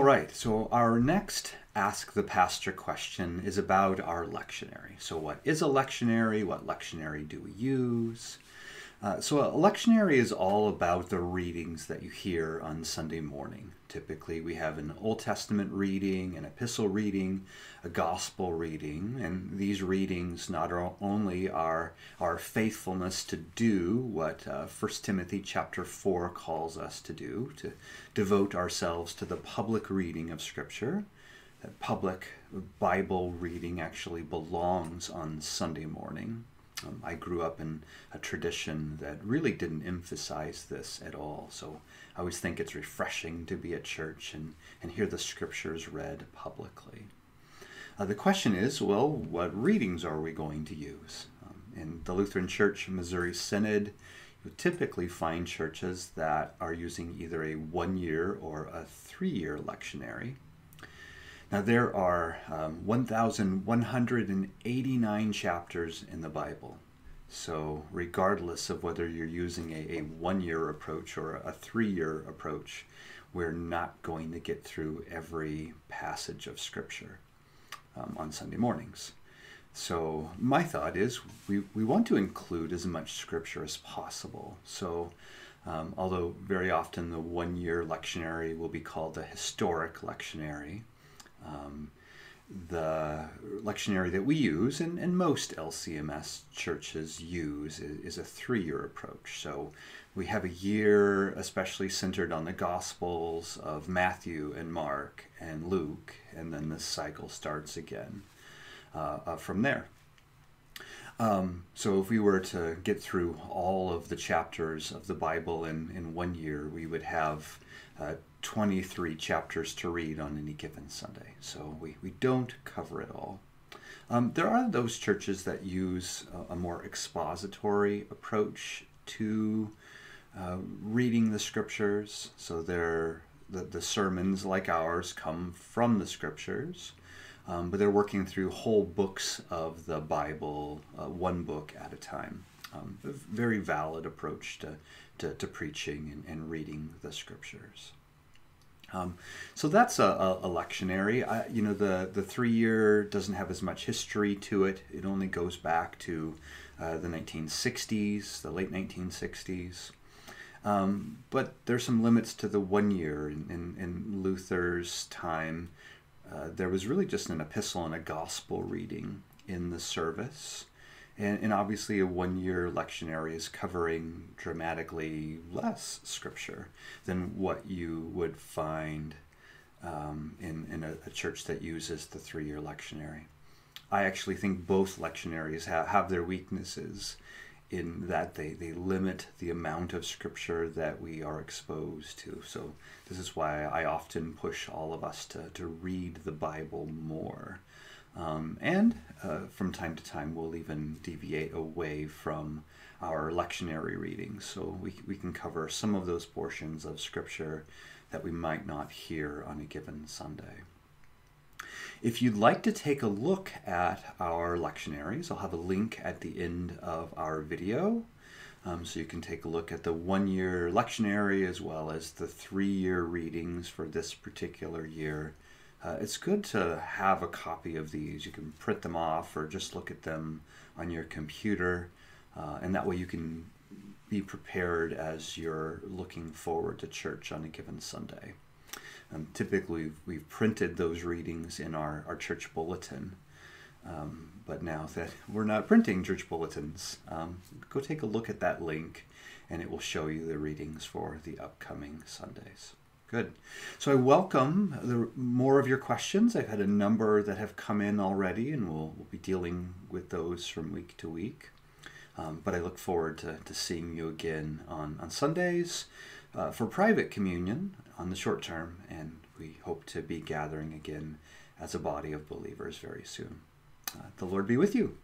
right, so our next Ask the Pastor question is about our lectionary. So what is a lectionary? What lectionary do we use? So a lectionary is all about the readings that you hear on Sunday morning. Typically we have an Old Testament reading, an epistle reading, a gospel reading, and these readings not only are our faithfulness to do what 1 Timothy chapter 4 calls us to do, to devote ourselves to the public reading of Scripture. That public Bible reading actually belongs on Sunday morning. I grew up in a tradition that really didn't emphasize this at all, so I always think it's refreshing to be at church and hear the scriptures read publicly. The question is, well, what readings are we going to use? In the Lutheran Church Missouri Synod, you typically find churches that are using either a 1-year or a 3-year lectionary. Now there are 1,189 chapters in the Bible. So regardless of whether you're using a 1-year approach or a 3-year approach, we're not going to get through every passage of Scripture on Sunday mornings. So my thought is we want to include as much Scripture as possible. So although very often the 1-year lectionary will be called the historic lectionary, the lectionary that we use, and most LCMS churches use, is a 3-year approach. So we have a year especially centered on the Gospels of Matthew and Mark and Luke, and then the cycle starts again from there. So if we were to get through all of the chapters of the Bible in 1 year, we would have 23 chapters to read on any given Sunday. So we don't cover it all. There are those churches that use a more expository approach to reading the scriptures. So the sermons like ours come from the scriptures, but they're working through whole books of the Bible, one book at a time. A very valid approach to preaching and reading the scriptures. So that's a lectionary. The 3-year doesn't have as much history to it. It only goes back to the 1960s, the late 1960s. But there's some limits to the 1 year. In Luther's time, there was really just an epistle and a gospel reading in the service. And obviously a 1-year lectionary is covering dramatically less scripture than what you would find in a church that uses the 3-year lectionary. I actually think both lectionaries have their weaknesses in that they limit the amount of scripture that we are exposed to. So this is why I often push all of us to read the Bible more. And from time to time we'll even deviate away from our lectionary readings, so we can cover some of those portions of Scripture that we might not hear on a given Sunday. If you'd like to take a look at our lectionaries, I'll have a link at the end of our video, so you can take a look at the 1-year lectionary as well as the 3-year readings for this particular year. It's good to have a copy of these. You can print them off or just look at them on your computer, and that way you can be prepared as you're looking forward to church on a given Sunday. Typically we've printed those readings in our church bulletin, but now that we're not printing church bulletins, go take a look at that link and it will show you the readings for the upcoming Sundays. Good. So I welcome more of your questions. I've had a number that have come in already, and we'll be dealing with those from week to week. But I look forward to seeing you again on Sundays for private communion on the short term, and we hope to be gathering again as a body of believers very soon. The Lord be with you.